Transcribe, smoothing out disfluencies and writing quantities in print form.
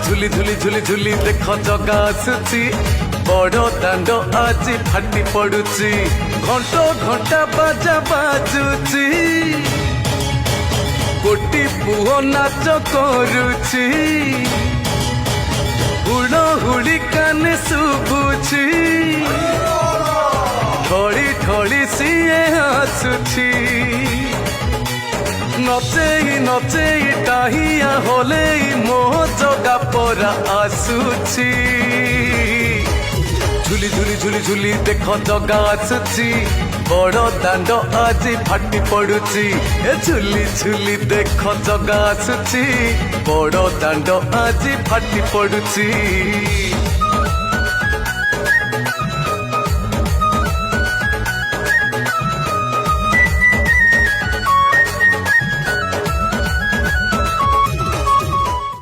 ঝুলি ঝুলি ঝুলি ঝুলি দেখ জগা আসুচি বড় দাଣ୍ଡ আজি ফাটি পড়ুচি ঘଣ୍ଟ ঘଣ୍টা বাজা বাজুচি কোটি পুଅ নাচ କରୁଛି ହୁଳ ହୁଳି କାନେ ଶୁଭୁଛି ଠଳି ଠଳି ସିଏ ଆସୁଛି ନଚେଇ ନଚେଇ ଟାହିଆ ହଲେଇ ମୋ ଜଗା ପରା ଆସୁଛି ঝুলি ঝুলি ঝুলি ঝুলি দেখ জগা আসুচি বড় দাଣ୍ଡ আজি ফাটি পড়ুচি এ ঝুলি ঝুলি দেখ জগা আসুচি বড় দাଣ୍ଡ আজি ফাটি পড়ুচি।